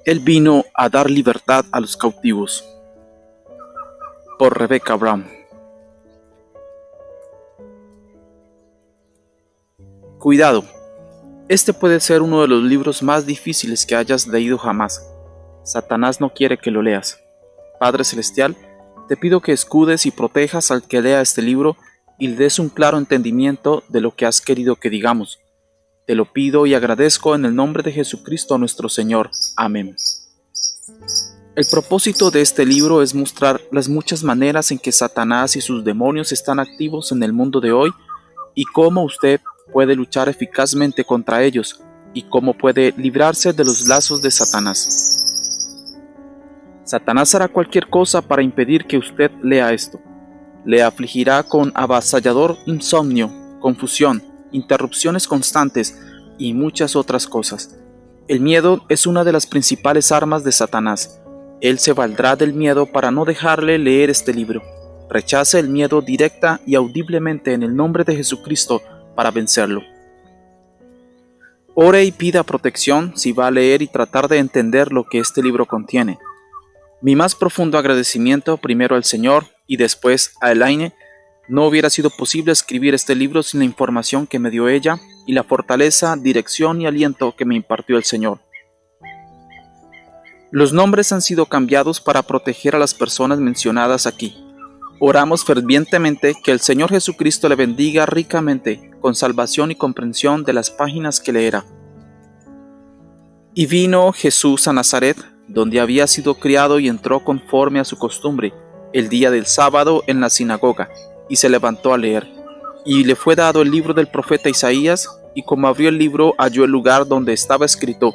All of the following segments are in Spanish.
Él vino a dar libertad a los cautivos. Por Rebecca Brown. Cuidado, este puede ser uno de los libros más difíciles que hayas leído jamás. Satanás no quiere que lo leas. Padre Celestial, te pido que escudes y protejas al que lea este libro y le des un claro entendimiento de lo que has querido que digamos. Te lo pido y agradezco en el nombre de Jesucristo nuestro Señor. Amén. El propósito de este libro es mostrar las muchas maneras en que Satanás y sus demonios están activos en el mundo de hoy y cómo usted puede luchar eficazmente contra ellos y cómo puede librarse de los lazos de Satanás. Satanás hará cualquier cosa para impedir que usted lea esto. Le afligirá con avasallador insomnio, confusión, interrupciones constantes y muchas otras cosas. El miedo es una de las principales armas de Satanás. Él se valdrá del miedo para no dejarle leer este libro. Rechace el miedo directa y audiblemente en el nombre de Jesucristo para vencerlo. Ore y pida protección si va a leer y tratar de entender lo que este libro contiene. Mi más profundo agradecimiento primero al Señor y después a Elaine. No hubiera sido posible escribir este libro sin la información que me dio ella y la fortaleza, dirección y aliento que me impartió el Señor. Los nombres han sido cambiados para proteger a las personas mencionadas aquí. Oramos fervientemente que el Señor Jesucristo le bendiga ricamente con salvación y comprensión de las páginas que leerá. Y vino Jesús a Nazaret, donde había sido criado, y entró conforme a su costumbre el día del sábado en la sinagoga, y se levantó a leer. Y le fue dado el libro del profeta Isaías, y como abrió el libro halló el lugar donde estaba escrito: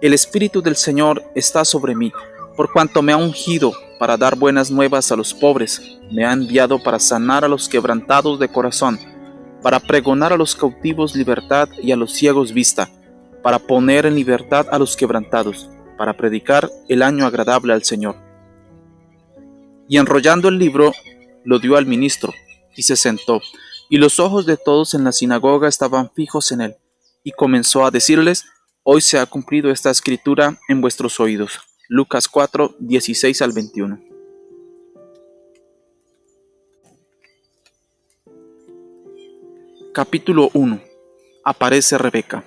El Espíritu del Señor está sobre mí, por cuanto me ha ungido para dar buenas nuevas a los pobres, me ha enviado para sanar a los quebrantados de corazón, para pregonar a los cautivos libertad y a los ciegos vista, para poner en libertad a los quebrantados, para predicar el año agradable al Señor. Y enrollando el libro, lo dio al ministro, y se sentó, y los ojos de todos en la sinagoga estaban fijos en él, y comenzó a decirles: Hoy se ha cumplido esta escritura en vuestros oídos. Lucas 4, 16 al 21. Capítulo 1. Aparece Rebeca.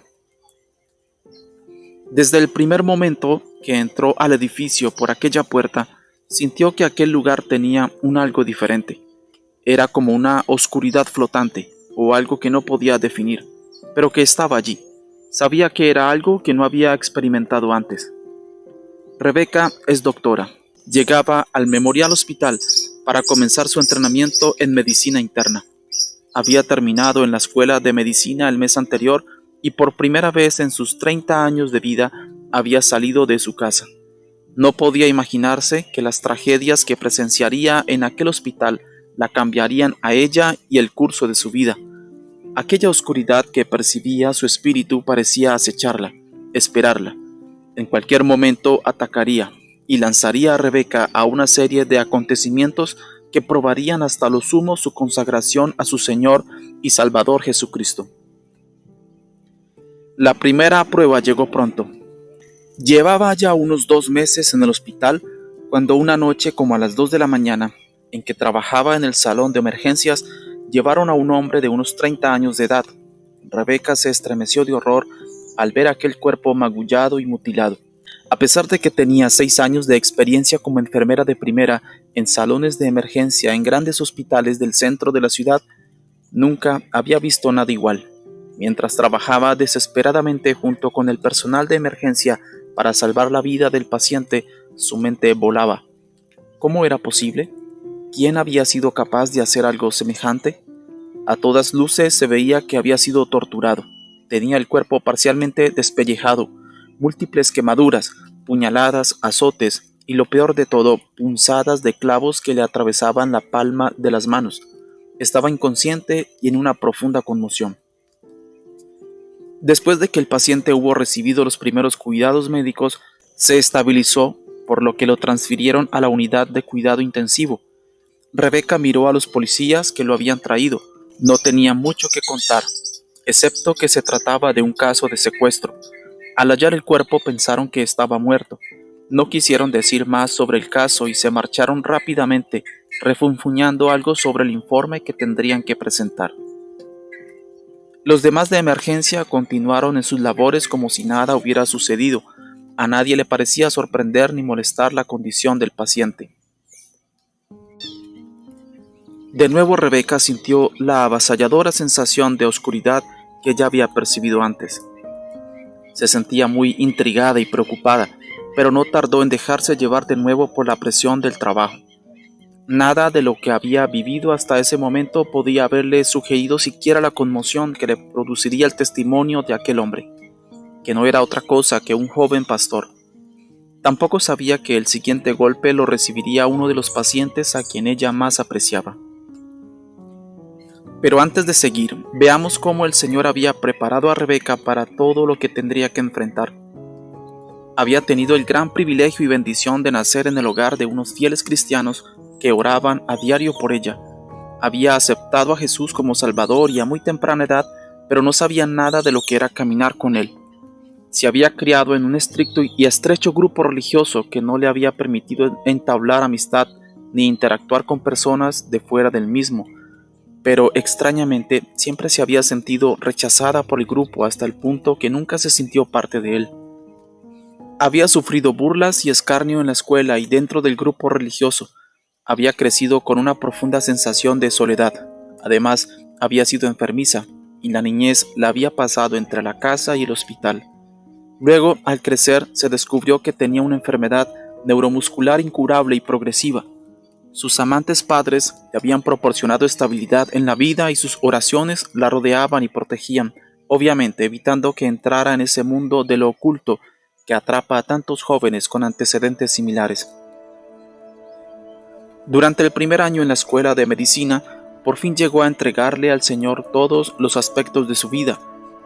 Desde el primer momento que entró al edificio por aquella puerta, sintió que aquel lugar tenía un algo diferente. Era como una oscuridad flotante, o algo que no podía definir, pero que estaba allí. Sabía que era algo que no había experimentado antes. Rebeca es doctora. Llegaba al Memorial Hospital para comenzar su entrenamiento en medicina interna. Había terminado en la escuela de medicina el mes anterior y por primera vez en sus 30 años de vida había salido de su casa. No podía imaginarse que las tragedias que presenciaría en aquel hospital la cambiarían a ella y el curso de su vida. Aquella oscuridad que percibía su espíritu parecía acecharla, esperarla. En cualquier momento atacaría y lanzaría a Rebeca a una serie de acontecimientos que probarían hasta lo sumo su consagración a su Señor y Salvador Jesucristo. La primera prueba llegó pronto. Llevaba ya unos 2 meses en el hospital cuando una noche, como a las 2 de la mañana, en que trabajaba en el salón de emergencias, llevaron a un hombre de unos 30 años de edad. Rebeca se estremeció de horror al ver aquel cuerpo magullado y mutilado. A pesar de que tenía 6 años de experiencia como enfermera de primera en salones de emergencia en grandes hospitales del centro de la ciudad, nunca había visto nada igual. Mientras trabajaba desesperadamente junto con el personal de emergencia para salvar la vida del paciente, su mente volaba. ¿Cómo era posible? ¿Quién había sido capaz de hacer algo semejante? A todas luces se veía que había sido torturado. Tenía el cuerpo parcialmente despellejado, múltiples quemaduras, puñaladas, azotes y, lo peor de todo, punzadas de clavos que le atravesaban la palma de las manos. Estaba inconsciente y en una profunda conmoción. Después de que el paciente hubo recibido los primeros cuidados médicos, se estabilizó, por lo que lo transfirieron a la unidad de cuidado intensivo. Rebeca miró a los policías que lo habían traído. No tenía mucho que contar, excepto que se trataba de un caso de secuestro. Al hallar el cuerpo pensaron que estaba muerto. No quisieron decir más sobre el caso y se marcharon rápidamente, refunfuñando algo sobre el informe que tendrían que presentar. Los demás de emergencia continuaron en sus labores como si nada hubiera sucedido. A nadie le parecía sorprender ni molestar la condición del paciente. De nuevo Rebeca sintió la avasalladora sensación de oscuridad que ya había percibido antes. Se sentía muy intrigada y preocupada, pero no tardó en dejarse llevar de nuevo por la presión del trabajo. Nada de lo que había vivido hasta ese momento podía haberle sugerido siquiera la conmoción que le produciría el testimonio de aquel hombre, que no era otra cosa que un joven pastor. Tampoco sabía que el siguiente golpe lo recibiría uno de los pacientes a quien ella más apreciaba. Pero antes de seguir, veamos cómo el Señor había preparado a Rebeca para todo lo que tendría que enfrentar. Había tenido el gran privilegio y bendición de nacer en el hogar de unos fieles cristianos que oraban a diario por ella. Había aceptado a Jesús como Salvador y a muy temprana edad, pero no sabía nada de lo que era caminar con Él. Se había criado en un estricto y estrecho grupo religioso que no le había permitido entablar amistad ni interactuar con personas de fuera del mismo, pero extrañamente siempre se había sentido rechazada por el grupo hasta el punto que nunca se sintió parte de él. Había sufrido burlas y escarnio en la escuela y dentro del grupo religioso. Había crecido con una profunda sensación de soledad. Además, había sido enfermiza y la niñez la había pasado entre la casa y el hospital. Luego, al crecer, se descubrió que tenía una enfermedad neuromuscular incurable y progresiva. Sus amantes padres le habían proporcionado estabilidad en la vida y sus oraciones la rodeaban y protegían, obviamente evitando que entrara en ese mundo de lo oculto que atrapa a tantos jóvenes con antecedentes similares. Durante el primer año en la escuela de medicina, por fin llegó a entregarle al Señor todos los aspectos de su vida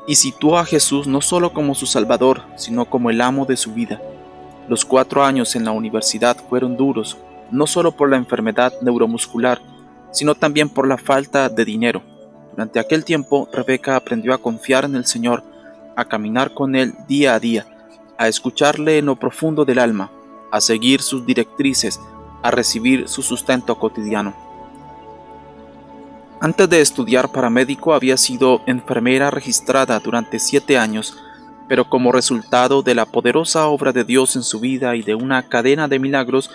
y situó a Jesús no solo como su Salvador, sino como el amo de su vida. Los 4 años en la universidad fueron duros, no solo por la enfermedad neuromuscular, sino también por la falta de dinero. Durante aquel tiempo, Rebeca aprendió a confiar en el Señor, a caminar con Él día a día, a escucharle en lo profundo del alma, a seguir sus directrices, a recibir su sustento cotidiano. Antes de estudiar para médico había sido enfermera registrada durante 7 años, pero como resultado de la poderosa obra de Dios en su vida y de una cadena de milagros,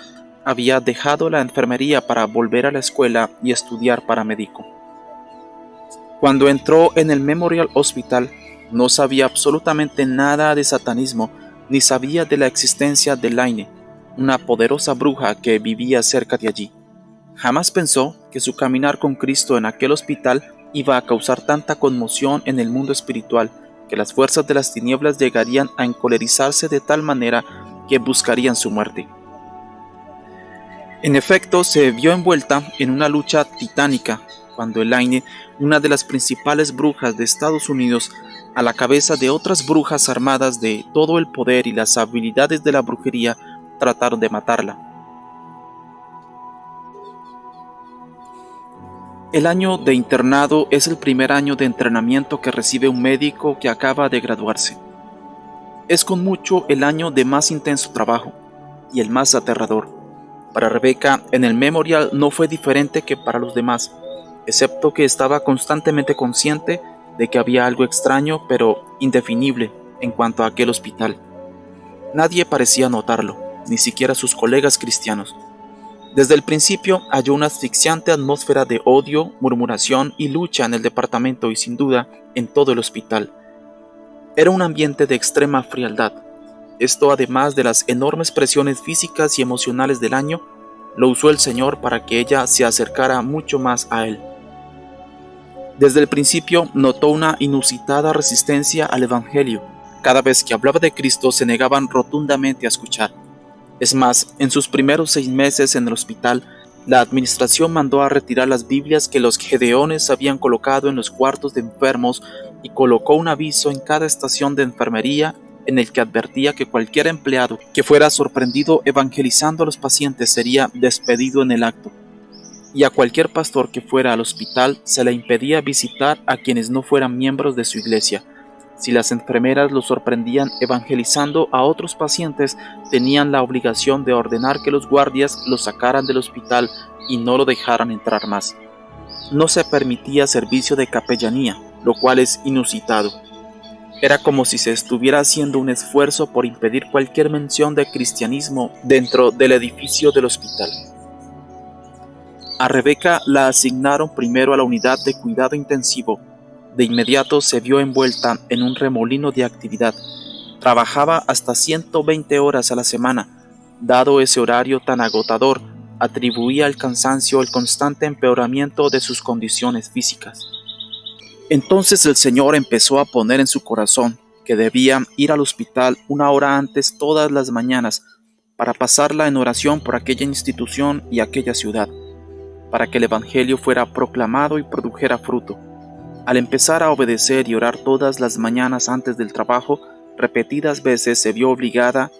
había dejado la enfermería para volver a la escuela y estudiar para médico. Cuando entró en el Memorial Hospital, no sabía absolutamente nada de satanismo, ni sabía de la existencia de Laine, una poderosa bruja que vivía cerca de allí. Jamás pensó que su caminar con Cristo en aquel hospital iba a causar tanta conmoción en el mundo espiritual que las fuerzas de las tinieblas llegarían a encolerizarse de tal manera que buscarían su muerte. En efecto, se vio envuelta en una lucha titánica cuando Elaine, una de las principales brujas de Estados Unidos, a la cabeza de otras brujas armadas de todo el poder y las habilidades de la brujería, trataron de matarla. El año de internado es el primer año de entrenamiento que recibe un médico que acaba de graduarse. Es con mucho el año de más intenso trabajo y el más aterrador. Para Rebeca, en el Memorial no fue diferente que para los demás, excepto que estaba constantemente consciente de que había algo extraño pero indefinible en cuanto a aquel hospital. Nadie parecía notarlo, ni siquiera sus colegas cristianos. Desde el principio halló una asfixiante atmósfera de odio, murmuración y lucha en el departamento y sin duda en todo el hospital. Era un ambiente de extrema frialdad. Esto, además de las enormes presiones físicas y emocionales del año, lo usó el Señor para que ella se acercara mucho más a Él. Desde el principio notó una inusitada resistencia al Evangelio. Cada vez que hablaba de Cristo se negaban rotundamente a escuchar. Es más, en sus primeros 6 meses en el hospital, la administración mandó a retirar las Biblias que los gedeones habían colocado en los cuartos de enfermos y colocó un aviso en cada estación de enfermería en el que advertía que cualquier empleado que fuera sorprendido evangelizando a los pacientes sería despedido en el acto. y a cualquier pastor que fuera al hospital se le impedía visitar a quienes no fueran miembros de su iglesia. Si las enfermeras lo sorprendían evangelizando a otros pacientes, tenían la obligación de ordenar que los guardias lo sacaran del hospital y no lo dejaran entrar más. No se permitía servicio de capellanía, lo cual es inusitado. Era como si se estuviera haciendo un esfuerzo por impedir cualquier mención de cristianismo dentro del edificio del hospital. A Rebeca la asignaron primero a la unidad de cuidado intensivo. De inmediato se vio envuelta en un remolino de actividad. Trabajaba hasta 120 horas a la semana. Dado ese horario tan agotador, atribuía al cansancio el constante empeoramiento de sus condiciones físicas. Entonces el Señor empezó a poner en su corazón que debía ir al hospital 1 hora antes todas las mañanas para pasarla en oración por aquella institución y aquella ciudad, para que el Evangelio fuera proclamado y produjera fruto. Al empezar a obedecer y orar todas las mañanas antes del trabajo, repetidas veces se vio obligada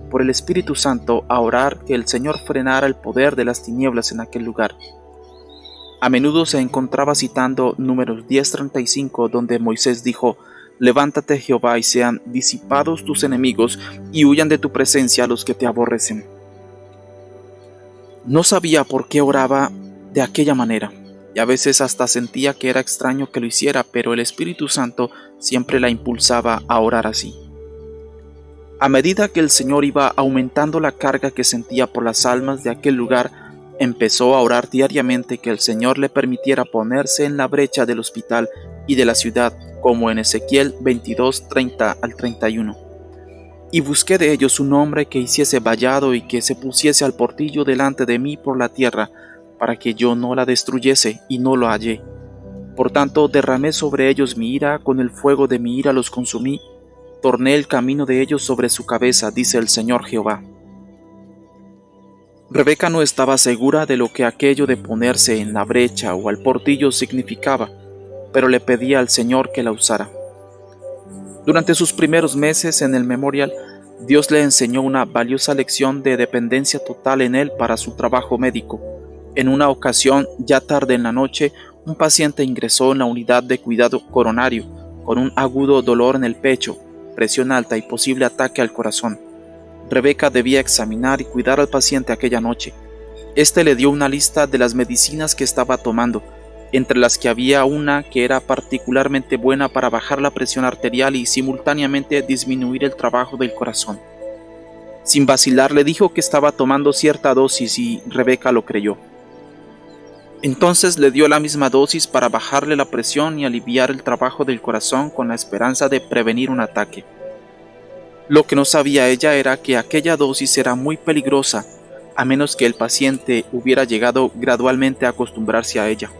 por el Espíritu Santo a orar que el Señor frenara el poder de las tinieblas en aquel lugar. A menudo se encontraba citando Números 10:35, donde Moisés dijo: «Levántate, Jehová, y sean disipados tus enemigos, y huyan de tu presencia los que te aborrecen». No sabía por qué oraba de aquella manera, y a veces hasta sentía que era extraño que lo hiciera, pero el Espíritu Santo siempre la impulsaba a orar así. A medida que el Señor iba aumentando la carga que sentía por las almas de aquel lugar, empezó a orar diariamente que el Señor le permitiera ponerse en la brecha del hospital y de la ciudad, como en Ezequiel 22:30 al 31. Y busqué de ellos un hombre que hiciese vallado y que se pusiese al portillo delante de mí por la tierra, para que yo no la destruyese, y no lo hallé. Por tanto derramé sobre ellos mi ira, con el fuego de mi ira los consumí, torné el camino de ellos sobre su cabeza, dice el Señor Jehová. Rebeca no estaba segura de lo que aquello de ponerse en la brecha o al portillo significaba, pero le pedía al Señor que la usara. Durante sus primeros meses en el Memorial, Dios le enseñó una valiosa lección de dependencia total en él para su trabajo médico. En una ocasión, ya tarde en la noche, un paciente ingresó en la unidad de cuidado coronario con un agudo dolor en el pecho, presión alta y posible ataque al corazón. Rebeca debía examinar y cuidar al paciente aquella noche. Este le dio una lista de las medicinas que estaba tomando, entre las que había una que era particularmente buena para bajar la presión arterial y simultáneamente disminuir el trabajo del corazón. Sin vacilar le dijo que estaba tomando cierta dosis y Rebeca lo creyó. Entonces le dio la misma dosis para bajarle la presión y aliviar el trabajo del corazón con la esperanza de prevenir un ataque. Lo que no sabía ella era que aquella dosis era muy peligrosa, a menos que el paciente hubiera llegado gradualmente a acostumbrarse a ella.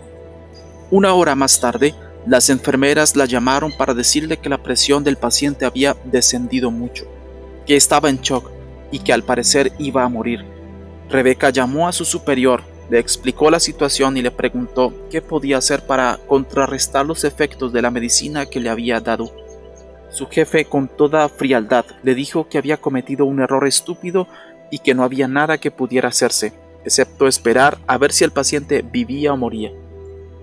1 hora más tarde, las enfermeras la llamaron para decirle que la presión del paciente había descendido mucho, que estaba en shock y que al parecer iba a morir. Rebeca llamó a su superior, le explicó la situación y le preguntó qué podía hacer para contrarrestar los efectos de la medicina que le había dado. Su jefe, con toda frialdad, le dijo que había cometido un error estúpido y que no había nada que pudiera hacerse, excepto esperar a ver si el paciente vivía o moría.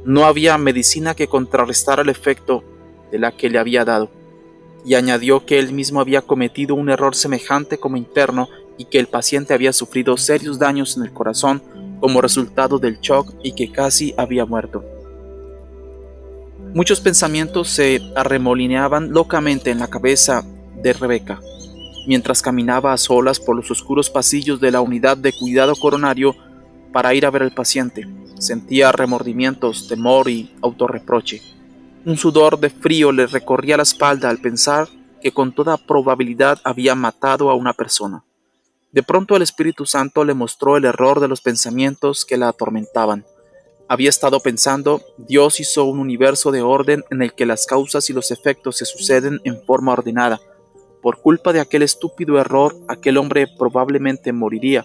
No había medicina que contrarrestara el efecto de la que le había dado, y añadió que él mismo había cometido un error semejante como interno y que el paciente había sufrido serios daños en el corazón como resultado del shock y que casi había muerto. Muchos pensamientos se arremolineaban locamente en la cabeza de Rebeca. Mientras caminaba a solas por los oscuros pasillos de la unidad de cuidado coronario para ir a ver al paciente, sentía remordimientos, temor y autorreproche. Un sudor de frío le recorría la espalda al pensar que con toda probabilidad había matado a una persona. De pronto el Espíritu Santo le mostró el error de los pensamientos que la atormentaban. Había estado pensando: Dios hizo un universo de orden en el que las causas y los efectos se suceden en forma ordenada. Por culpa de aquel estúpido error, aquel hombre probablemente moriría.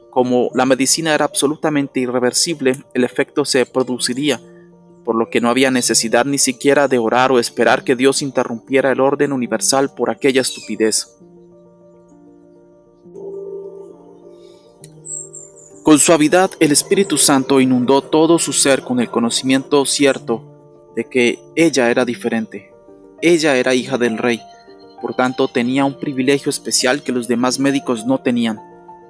Como la medicina era absolutamente irreversible, el efecto se produciría, por lo que no había necesidad ni siquiera de orar o esperar que Dios interrumpiera el orden universal por aquella estupidez. Con suavidad el Espíritu Santo inundó todo su ser con el conocimiento cierto de que ella era diferente. Ella era hija del rey, por tanto tenía un privilegio especial que los demás médicos no tenían.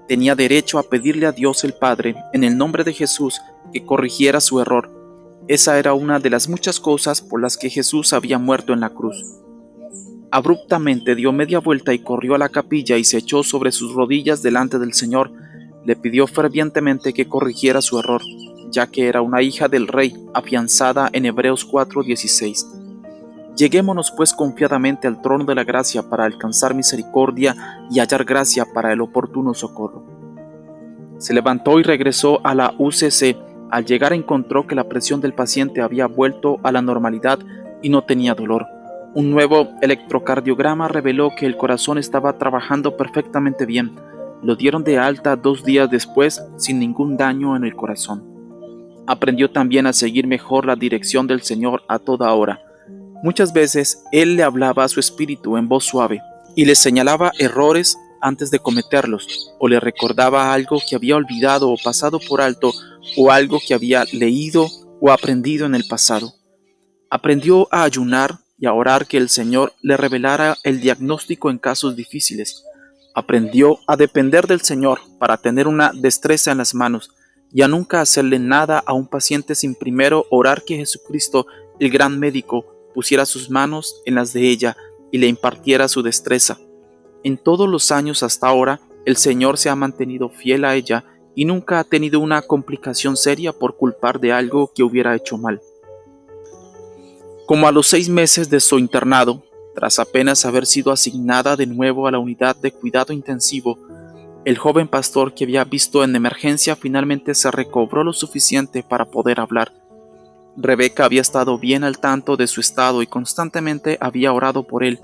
Tenía derecho a pedirle a Dios el Padre, en el nombre de Jesús, que corrigiera su error. Esa era una de las muchas cosas por las que Jesús había muerto en la cruz. Abruptamente dio media vuelta y corrió a la capilla y se echó sobre sus rodillas delante del Señor. Le pidió fervientemente que corrigiera su error, ya que era una hija del rey, afianzada en Hebreos 4:16. Lleguémonos pues confiadamente al trono de la gracia para alcanzar misericordia y hallar gracia para el oportuno socorro. Se levantó y regresó a la UCC. Al llegar encontró que la presión del paciente había vuelto a la normalidad y no tenía dolor. Un nuevo electrocardiograma reveló que el corazón estaba trabajando perfectamente bien. Lo dieron de alta 2 días después sin ningún daño en el corazón. Aprendió también a seguir mejor la dirección del Señor a toda hora. Muchas veces Él le hablaba a su espíritu en voz suave y le señalaba errores antes de cometerlos, o le recordaba algo que había olvidado o pasado por alto, o algo que había leído o aprendido en el pasado. Aprendió a ayunar y a orar que el Señor le revelara el diagnóstico en casos difíciles. Aprendió a depender del Señor para tener una destreza en las manos y a nunca hacerle nada a un paciente sin primero orar que Jesucristo, el gran médico, pusiera sus manos en las de ella y le impartiera su destreza. En todos los años hasta ahora, el Señor se ha mantenido fiel a ella y nunca ha tenido una complicación seria por culpar de algo que hubiera hecho mal. Como a los 6 meses de su internado, tras apenas haber sido asignada de nuevo a la unidad de cuidado intensivo, el joven pastor que había visto en emergencia finalmente se recobró lo suficiente para poder hablar. Rebeca había estado bien al tanto de su estado y constantemente había orado por él.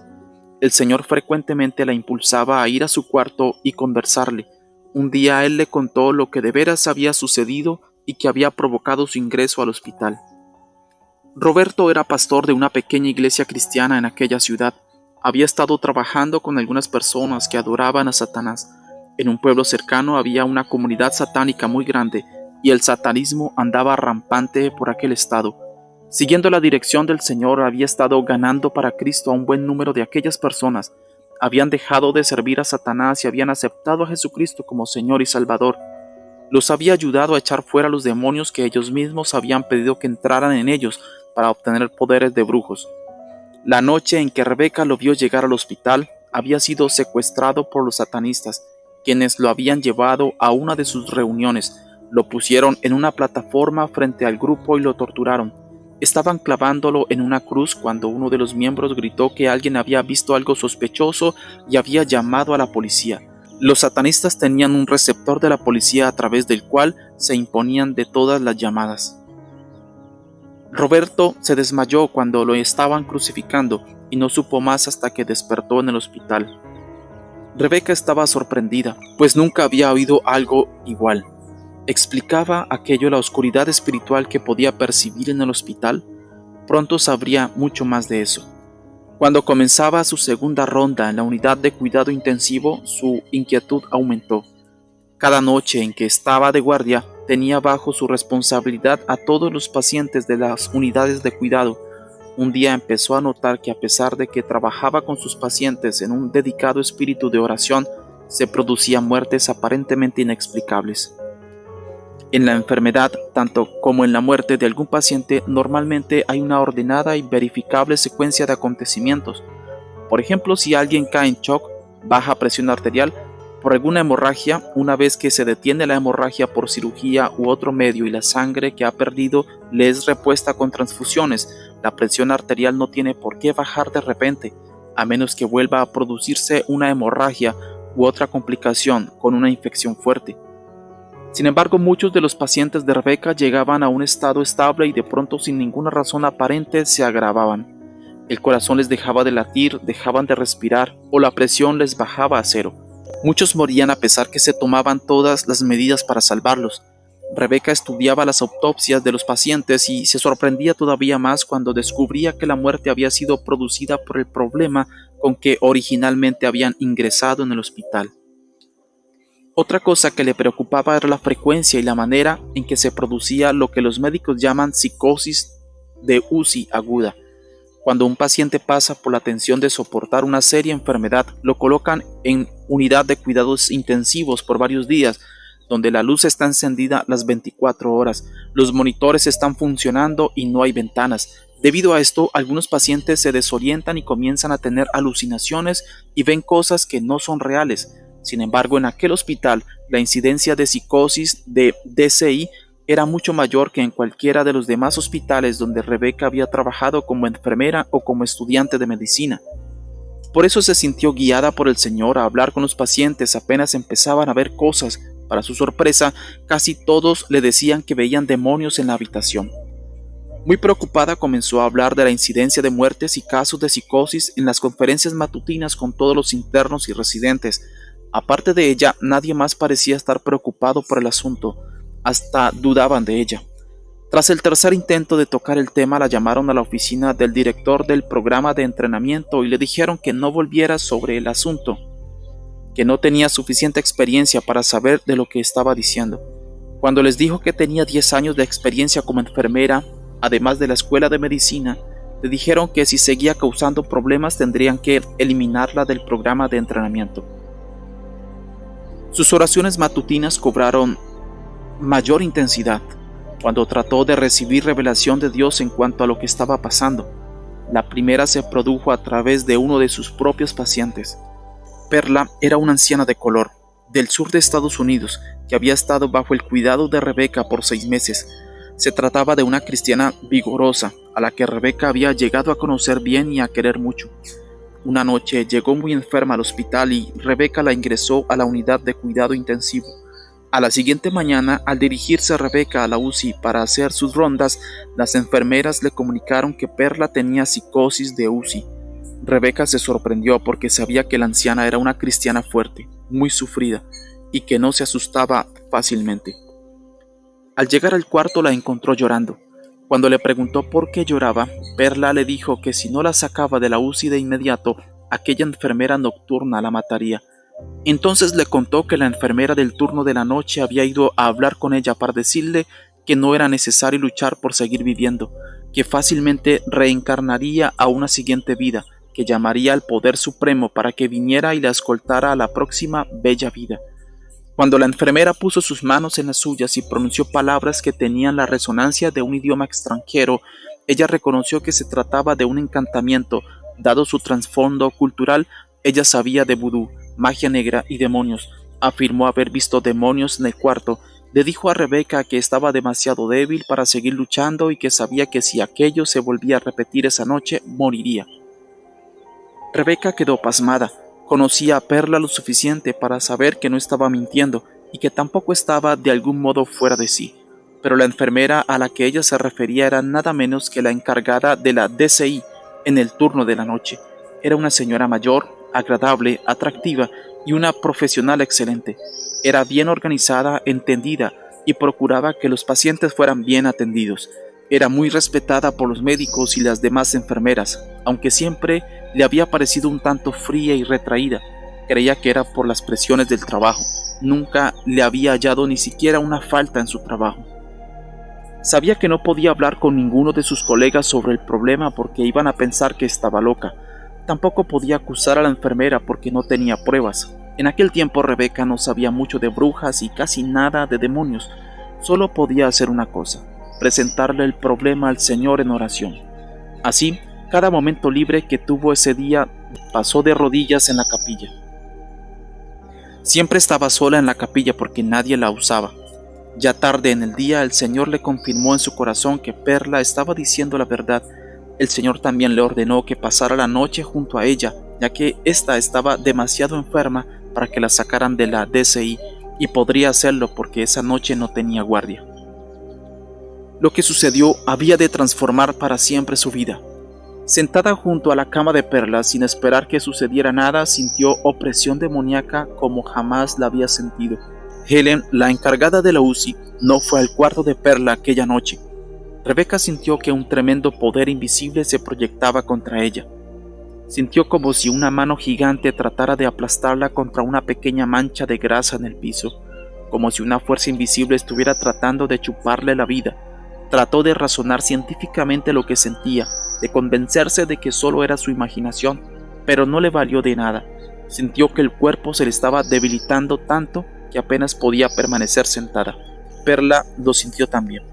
El Señor frecuentemente la impulsaba a ir a su cuarto y conversarle. Un día él le contó lo que de veras había sucedido y que había provocado su ingreso al hospital. Roberto era pastor de una pequeña iglesia cristiana en aquella ciudad. Había estado trabajando con algunas personas que adoraban a Satanás. En un pueblo cercano había una comunidad satánica muy grande y el satanismo andaba rampante por aquel estado. Siguiendo la dirección del Señor, había estado ganando para Cristo a un buen número de aquellas personas. Habían dejado de servir a Satanás y habían aceptado a Jesucristo como Señor y Salvador. Los había ayudado a echar fuera los demonios que ellos mismos habían pedido que entraran en ellos para obtener poderes de brujos. La noche en que Rebeca lo vio llegar al hospital, había sido secuestrado por los satanistas, quienes lo habían llevado a una de sus reuniones. Lo pusieron en una plataforma frente al grupo y lo torturaron. Estaban clavándolo en una cruz cuando uno de los miembros gritó que alguien había visto algo sospechoso y había llamado a la policía. Los satanistas tenían un receptor de la policía a través del cual se imponían de todas las llamadas. Roberto se desmayó cuando lo estaban crucificando y no supo más hasta que despertó en el hospital. Rebeca estaba sorprendida, pues nunca había oído algo igual. ¿Explicaba aquello la oscuridad espiritual que podía percibir en el hospital? Pronto sabría mucho más de eso. Cuando comenzaba su segunda ronda en la unidad de cuidado intensivo, su inquietud aumentó. Cada noche en que estaba de guardia, tenía bajo su responsabilidad a todos los pacientes de las unidades de cuidado. Un día empezó a notar que a pesar de que trabajaba con sus pacientes en un dedicado espíritu de oración, se producían muertes aparentemente inexplicables. En la enfermedad, tanto como en la muerte de algún paciente, normalmente hay una ordenada y verificable secuencia de acontecimientos. Por ejemplo, si alguien cae en shock, baja presión arterial, por alguna hemorragia, una vez que se detiene la hemorragia por cirugía u otro medio y la sangre que ha perdido le es repuesta con transfusiones, la presión arterial no tiene por qué bajar de repente, a menos que vuelva a producirse una hemorragia u otra complicación con una infección fuerte. Sin embargo, muchos de los pacientes de Rebeca llegaban a un estado estable y de pronto, sin ninguna razón aparente, se agravaban. El corazón les dejaba de latir, dejaban de respirar o la presión les bajaba a 0. Muchos morían a pesar que se tomaban todas las medidas para salvarlos. Rebeca estudiaba las autopsias de los pacientes y se sorprendía todavía más cuando descubría que la muerte había sido producida por el problema con que originalmente habían ingresado en el hospital. Otra cosa que le preocupaba era la frecuencia y la manera en que se producía lo que los médicos llaman psicosis de UCI aguda. Cuando un paciente pasa por la tensión de soportar una seria enfermedad, lo colocan en unidad de cuidados intensivos por varios días, donde la luz está encendida las 24 horas, los monitores están funcionando y no hay ventanas. Debido a esto, algunos pacientes se desorientan y comienzan a tener alucinaciones y ven cosas que no son reales. Sin embargo, en aquel hospital, la incidencia de psicosis de DCI era mucho mayor que en cualquiera de los demás hospitales donde Rebeca había trabajado como enfermera o como estudiante de medicina. Por eso se sintió guiada por el Señor a hablar con los pacientes apenas empezaban a ver cosas. Para su sorpresa, casi todos le decían que veían demonios en la habitación. Muy preocupada, comenzó a hablar de la incidencia de muertes y casos de psicosis en las conferencias matutinas con todos los internos y residentes. Aparte de ella, nadie más parecía estar preocupado por el asunto. Hasta dudaban de ella. Tras el tercer intento de tocar el tema, la llamaron a la oficina del director del programa de entrenamiento y le dijeron que no volviera sobre el asunto, que no tenía suficiente experiencia para saber de lo que estaba diciendo. Cuando les dijo que tenía 10 años de experiencia como enfermera, además de la escuela de medicina, le dijeron que si seguía causando problemas tendrían que eliminarla del programa de entrenamiento. Sus oraciones matutinas cobraron mayor intensidad cuando trató de recibir revelación de Dios en cuanto a lo que estaba pasando. La primera se produjo a través de uno de sus propios pacientes. Perla era una anciana de color, del sur de Estados Unidos, que había estado bajo el cuidado de Rebeca por 6 meses. Se trataba de una cristiana vigorosa, a la que Rebeca había llegado a conocer bien y a querer mucho. Una noche llegó muy enferma al hospital y Rebeca la ingresó a la unidad de cuidado intensivo. A la siguiente mañana, al dirigirse Rebeca a la UCI para hacer sus rondas, las enfermeras le comunicaron que Perla tenía psicosis de UCI. Rebeca se sorprendió porque sabía que la anciana era una cristiana fuerte, muy sufrida, y que no se asustaba fácilmente. Al llegar al cuarto la encontró llorando. Cuando le preguntó por qué lloraba, Perla le dijo que si no la sacaba de la UCI de inmediato, aquella enfermera nocturna la mataría. Entonces le contó que la enfermera del turno de la noche había ido a hablar con ella para decirle que no era necesario luchar por seguir viviendo, que fácilmente reencarnaría a una siguiente vida, que llamaría al Poder Supremo para que viniera y la escoltara a la próxima bella vida. Cuando la enfermera puso sus manos en las suyas y pronunció palabras que tenían la resonancia de un idioma extranjero, ella reconoció que se trataba de un encantamiento. Dado su trasfondo cultural, ella sabía de vudú, magia negra y demonios. Afirmó haber visto demonios en el cuarto. Le dijo a Rebeca que estaba demasiado débil para seguir luchando y que sabía que si aquello se volvía a repetir esa noche, moriría. Rebeca quedó pasmada. Conocía a Perla lo suficiente para saber que no estaba mintiendo y que tampoco estaba de algún modo fuera de sí. Pero la enfermera a la que ella se refería era nada menos que la encargada de la DCI en el turno de la noche. Era una señora mayor, agradable, atractiva y una profesional excelente. Era bien organizada, entendida y procuraba que los pacientes fueran bien atendidos. Era muy respetada por los médicos y las demás enfermeras, aunque siempre le había parecido un tanto fría y retraída. Creía que era por las presiones del trabajo. Nunca le había hallado ni siquiera una falta en su trabajo. Sabía que no podía hablar con ninguno de sus colegas sobre el problema porque iban a pensar que estaba loca. Tampoco podía acusar a la enfermera porque no tenía pruebas. En aquel tiempo Rebeca no sabía mucho de brujas y casi nada de demonios. Solo podía hacer una cosa: presentarle el problema al Señor en oración. Así, cada momento libre que tuvo ese día pasó de rodillas en la capilla. Siempre estaba sola en la capilla porque nadie la usaba. Ya tarde en el día el Señor le confirmó en su corazón que Perla estaba diciendo la verdad. El Señor también le ordenó que pasara la noche junto a ella, ya que ésta estaba demasiado enferma para que la sacaran de la DCI, y podría hacerlo porque esa noche no tenía guardia. Lo que sucedió había de transformar para siempre su vida. Sentada junto a la cama de Perla, sin esperar que sucediera nada, sintió opresión demoníaca como jamás la había sentido. Helen, la encargada de la UCI, no fue al cuarto de Perla aquella noche. Rebeca sintió que un tremendo poder invisible se proyectaba contra ella. Sintió como si una mano gigante tratara de aplastarla contra una pequeña mancha de grasa en el piso, como si una fuerza invisible estuviera tratando de chuparle la vida. Trató de razonar científicamente lo que sentía, de convencerse de que solo era su imaginación, pero no le valió de nada. Sintió que el cuerpo se le estaba debilitando tanto que apenas podía permanecer sentada. Perla lo sintió también.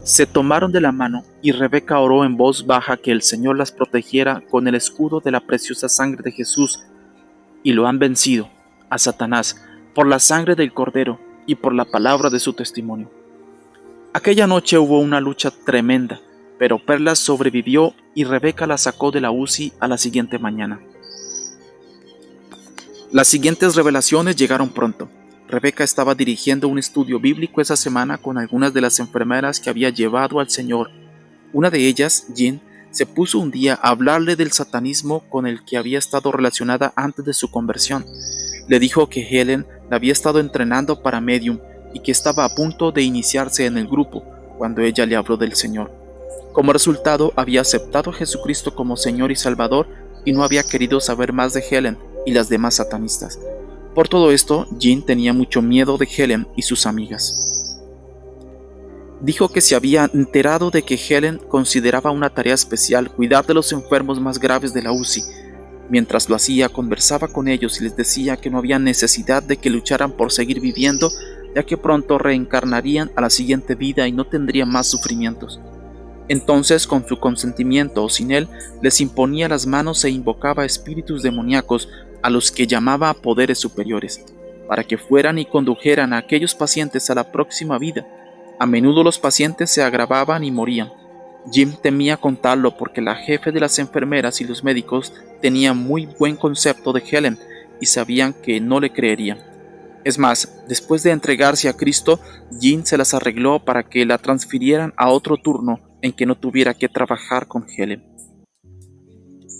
Se tomaron de la mano y Rebeca oró en voz baja que el Señor las protegiera con el escudo de la preciosa sangre de Jesús, y lo han vencido, a Satanás, por la sangre del Cordero y por la palabra de su testimonio. Aquella noche hubo una lucha tremenda, pero Perla sobrevivió y Rebeca la sacó de la UCI a la siguiente mañana. Las siguientes revelaciones llegaron pronto. Rebeca estaba dirigiendo un estudio bíblico esa semana con algunas de las enfermeras que había llevado al Señor. Una de ellas, Jean, se puso un día a hablarle del satanismo con el que había estado relacionada antes de su conversión. Le dijo que Helen la había estado entrenando para medium y que estaba a punto de iniciarse en el grupo cuando ella le habló del Señor. Como resultado, había aceptado a Jesucristo como Señor y Salvador y no había querido saber más de Helen y las demás satanistas. Por todo esto, Jean tenía mucho miedo de Helen y sus amigas. Dijo que se había enterado de que Helen consideraba una tarea especial cuidar de los enfermos más graves de la UCI. Mientras lo hacía, conversaba con ellos y les decía que no había necesidad de que lucharan por seguir viviendo, ya que pronto reencarnarían a la siguiente vida y no tendrían más sufrimientos. Entonces, con su consentimiento o sin él, les imponía las manos e invocaba espíritus demoníacos a los que llamaba poderes superiores, para que fueran y condujeran a aquellos pacientes a la próxima vida. A menudo los pacientes se agravaban y morían. Jim temía contarlo porque la jefe de las enfermeras y los médicos tenían muy buen concepto de Helen y sabían que no le creerían. Es más, después de entregarse a Cristo, Jim se las arregló para que la transfirieran a otro turno en que no tuviera que trabajar con Helen.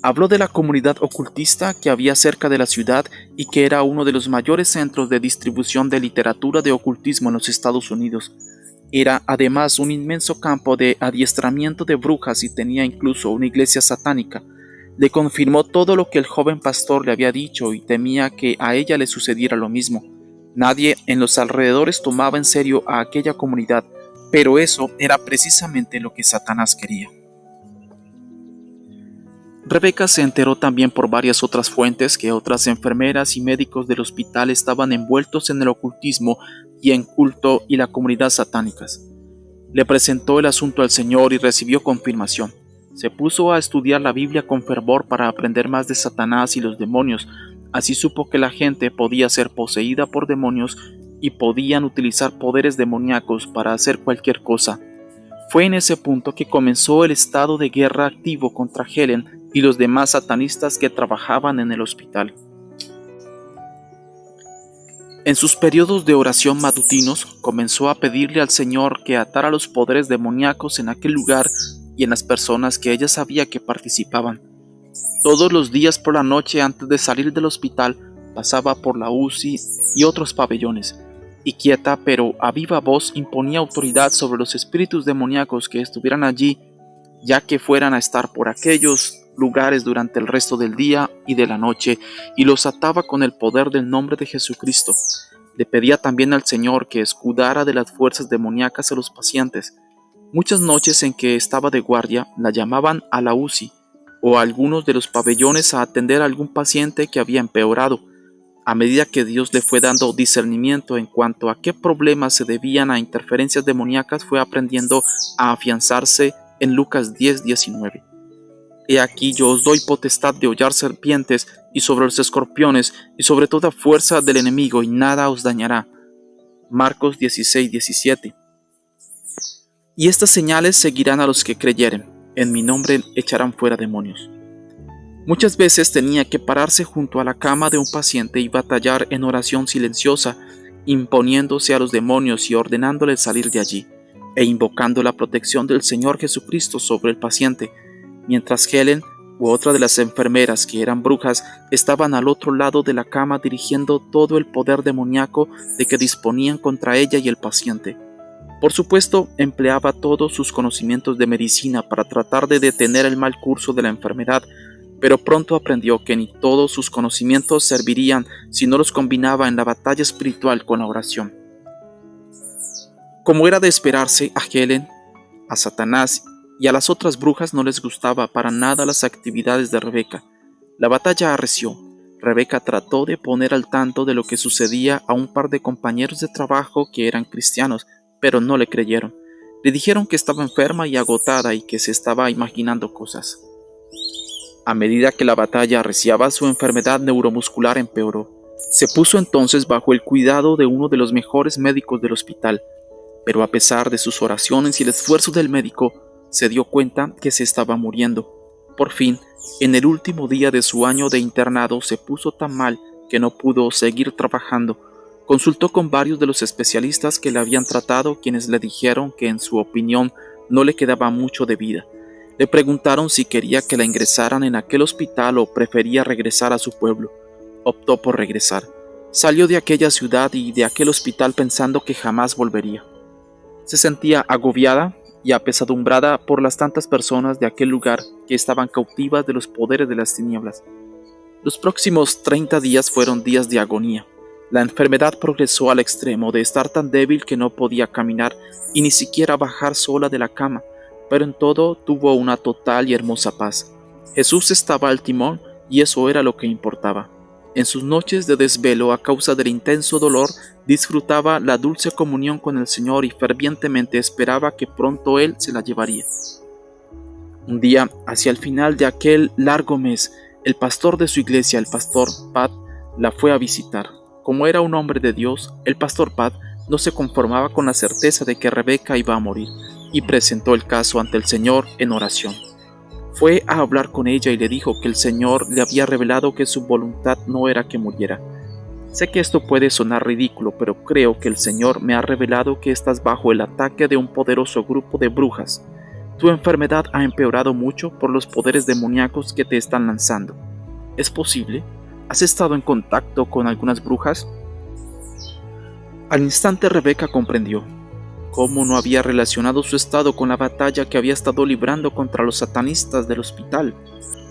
Habló de la comunidad ocultista que había cerca de la ciudad y que era uno de los mayores centros de distribución de literatura de ocultismo en los Estados Unidos. Era además un inmenso campo de adiestramiento de brujas y tenía incluso una iglesia satánica. Le confirmó todo lo que el joven pastor le había dicho y temía que a ella le sucediera lo mismo. Nadie en los alrededores tomaba en serio a aquella comunidad, pero eso era precisamente lo que Satanás quería. Rebeca se enteró también por varias otras fuentes que otras enfermeras y médicos del hospital estaban envueltos en el ocultismo y en culto y la comunidad satánicas. Le presentó el asunto al Señor y recibió confirmación. Se puso a estudiar la Biblia con fervor para aprender más de Satanás y los demonios. Así supo que la gente podía ser poseída por demonios y podían utilizar poderes demoníacos para hacer cualquier cosa. Fue en ese punto que comenzó el estado de guerra activo contra Helen y los demás satanistas que trabajaban en el hospital. En sus periodos de oración matutinos, comenzó a pedirle al Señor que atara los poderes demoníacos en aquel lugar y en las personas que ella sabía que participaban. Todos los días por la noche antes de salir del hospital, pasaba por la UCI y otros pabellones, y quieta pero a viva voz imponía autoridad sobre los espíritus demoníacos que estuvieran allí, ya que fueran a estar por aquellos lugares durante el resto del día y de la noche, y los ataba con el poder del nombre de Jesucristo. Le pedía también al Señor que escudara de las fuerzas demoníacas a los pacientes. Muchas noches en que estaba de guardia, la llamaban a la UCI o a algunos de los pabellones a atender a algún paciente que había empeorado. A medida que Dios le fue dando discernimiento en cuanto a qué problemas se debían a interferencias demoníacas, fue aprendiendo a afianzarse en Lucas 10:19. He aquí yo os doy potestad de hollar serpientes y sobre los escorpiones y sobre toda fuerza del enemigo y nada os dañará. Marcos 16:17. Y estas señales seguirán a los que creyeren. En mi nombre echarán fuera demonios. Muchas veces tenía que pararse junto a la cama de un paciente y batallar en oración silenciosa, imponiéndose a los demonios y ordenándoles salir de allí, e invocando la protección del Señor Jesucristo sobre el paciente, mientras Helen u otra de las enfermeras que eran brujas estaban al otro lado de la cama dirigiendo todo el poder demoníaco de que disponían contra ella y el paciente. Por supuesto, empleaba todos sus conocimientos de medicina para tratar de detener el mal curso de la enfermedad, pero pronto aprendió que ni todos sus conocimientos servirían si no los combinaba en la batalla espiritual con la oración. Como era de esperarse, a Helen, a Satanás y a las otras brujas no les gustaba para nada las actividades de Rebeca. La batalla arreció. Rebeca trató de poner al tanto de lo que sucedía a un par de compañeros de trabajo que eran cristianos, pero no le creyeron. Le dijeron que estaba enferma y agotada y que se estaba imaginando cosas. A medida que la batalla arreciaba, su enfermedad neuromuscular empeoró. Se puso entonces bajo el cuidado de uno de los mejores médicos del hospital, pero a pesar de sus oraciones y el esfuerzo del médico, se dio cuenta que se estaba muriendo. Por fin, en el último día de su año de internado, se puso tan mal que no pudo seguir trabajando. Consultó con varios de los especialistas que le habían tratado, quienes le dijeron que en su opinión no le quedaba mucho de vida. Le preguntaron si quería que la ingresaran en aquel hospital o prefería regresar a su pueblo. Optó por regresar. Salió de aquella ciudad y de aquel hospital pensando que jamás volvería. Se sentía agobiada y apesadumbrada por las tantas personas de aquel lugar que estaban cautivas de los poderes de las tinieblas. Los próximos 30 días fueron días de agonía. La enfermedad progresó al extremo de estar tan débil que no podía caminar y ni siquiera bajar sola de la cama, pero en todo tuvo una total y hermosa paz. Jesús estaba al timón y eso era lo que importaba. En sus noches de desvelo a causa del intenso dolor, disfrutaba la dulce comunión con el Señor y fervientemente esperaba que pronto Él se la llevaría. Un día, hacia el final de aquel largo mes, el pastor de su iglesia, el pastor Pat, la fue a visitar. Como era un hombre de Dios, el pastor Pat no se conformaba con la certeza de que Rebeca iba a morir y presentó el caso ante el Señor en oración. Fue a hablar con ella y le dijo que el Señor le había revelado que su voluntad no era que muriera. Sé que esto puede sonar ridículo, pero creo que el Señor me ha revelado que estás bajo el ataque de un poderoso grupo de brujas. Tu enfermedad ha empeorado mucho por los poderes demoníacos que te están lanzando. ¿Es posible? ¿Has estado en contacto con algunas brujas? Al instante Rebeca comprendió cómo no había relacionado su estado con la batalla que había estado librando contra los satanistas del hospital.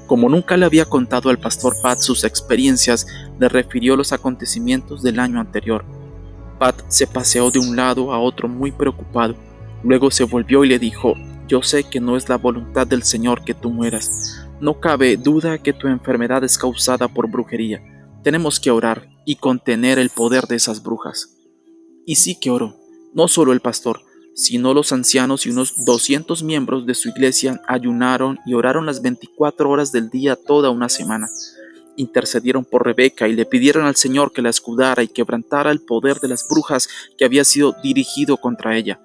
Como nunca le había contado al pastor Pat sus experiencias, le refirió los acontecimientos del año anterior. Pat se paseó de un lado a otro muy preocupado. Luego se volvió y le dijo: «Yo sé que no es la voluntad del Señor que tú mueras. No cabe duda que tu enfermedad es causada por brujería. Tenemos que orar y contener el poder de esas brujas». Y sí que oró. No solo el pastor, sino los ancianos y unos 200 miembros de su iglesia ayunaron y oraron las 24 horas del día toda una semana. Intercedieron por Rebeca y le pidieron al Señor que la escudara y quebrantara el poder de las brujas que había sido dirigido contra ella.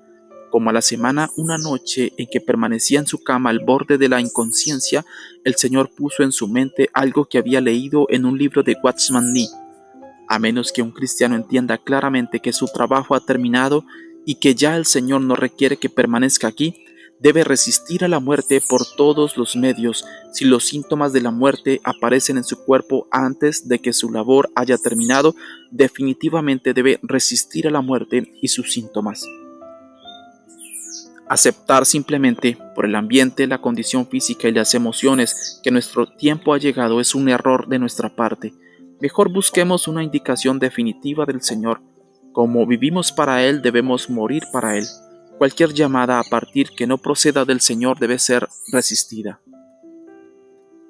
Como a la semana, una noche en que permanecía en su cama al borde de la inconsciencia, el Señor puso en su mente algo que había leído en un libro de Watchman Nee. A menos que un cristiano entienda claramente que su trabajo ha terminado y que ya el Señor no requiere que permanezca aquí, debe resistir a la muerte por todos los medios. Si los síntomas de la muerte aparecen en su cuerpo antes de que su labor haya terminado, definitivamente debe resistir a la muerte y sus síntomas. Aceptar simplemente por el ambiente, la condición física y las emociones que nuestro tiempo ha llegado es un error de nuestra parte. Mejor busquemos una indicación definitiva del Señor. Como vivimos para Él, debemos morir para Él. Cualquier llamada a partir que no proceda del Señor debe ser resistida.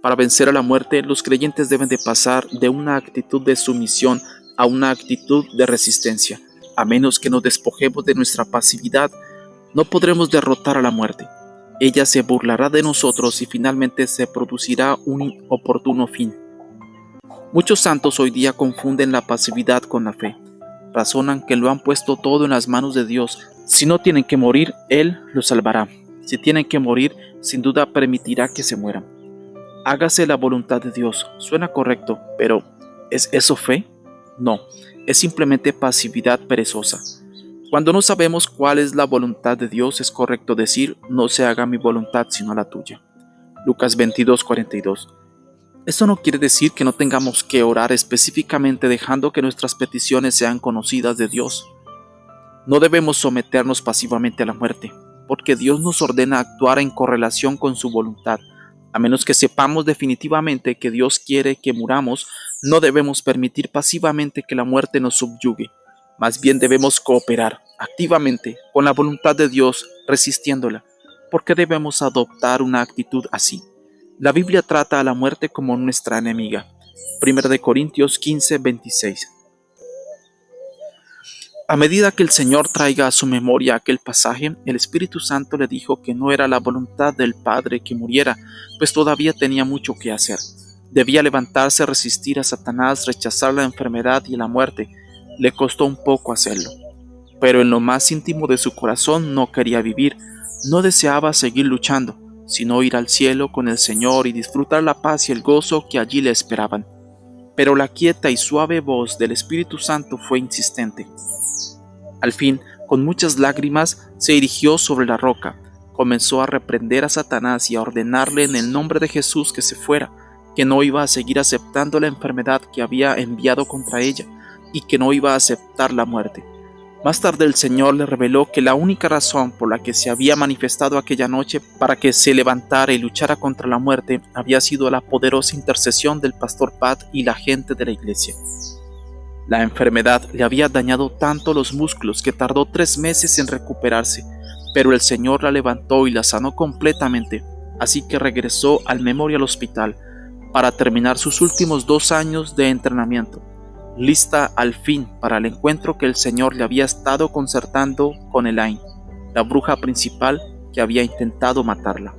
Para vencer a la muerte, los creyentes deben de pasar de una actitud de sumisión a una actitud de resistencia. A menos que nos despojemos de nuestra pasividad, no podremos derrotar a la muerte. Ella se burlará de nosotros y finalmente se producirá un oportuno fin. Muchos santos hoy día confunden la pasividad con la fe. Razonan que lo han puesto todo en las manos de Dios. Si no tienen que morir, Él los salvará. Si tienen que morir, sin duda permitirá que se mueran. Hágase la voluntad de Dios. Suena correcto, pero ¿es eso fe? No, es simplemente pasividad perezosa. Cuando no sabemos cuál es la voluntad de Dios, es correcto decir: no se haga mi voluntad sino la tuya. Lucas 22:42. Esto no quiere decir que no tengamos que orar específicamente dejando que nuestras peticiones sean conocidas de Dios. No debemos someternos pasivamente a la muerte, porque Dios nos ordena actuar en correlación con su voluntad. A menos que sepamos definitivamente que Dios quiere que muramos, no debemos permitir pasivamente que la muerte nos subyugue. Más bien debemos cooperar activamente con la voluntad de Dios, resistiéndola. ¿Por qué debemos adoptar una actitud así? La Biblia trata a la muerte como nuestra enemiga. 1 Corintios 15:26. A medida que el Señor traiga a su memoria aquel pasaje, el Espíritu Santo le dijo que no era la voluntad del Padre que muriera, pues todavía tenía mucho que hacer. Debía levantarse, resistir a Satanás, rechazar la enfermedad y la muerte. Le costó un poco hacerlo, pero en lo más íntimo de su corazón no quería vivir, no deseaba seguir luchando, sino ir al cielo con el Señor y disfrutar la paz y el gozo que allí le esperaban. Pero la quieta y suave voz del Espíritu Santo fue insistente. Al fin, con muchas lágrimas, se dirigió sobre la roca, comenzó a reprender a Satanás y a ordenarle en el nombre de Jesús que se fuera, que no iba a seguir aceptando la enfermedad que había enviado contra ella y que no iba a aceptar la muerte. Más tarde el Señor le reveló que la única razón por la que se había manifestado aquella noche para que se levantara y luchara contra la muerte había sido la poderosa intercesión del pastor Pat y la gente de la iglesia. La enfermedad le había dañado tanto los músculos que tardó 3 meses en recuperarse, pero el Señor la levantó y la sanó completamente, así que regresó al Memorial Hospital para terminar sus últimos 2 años de entrenamiento, lista al fin para el encuentro que el Señor le había estado concertando con Elaine, la bruja principal que había intentado matarla.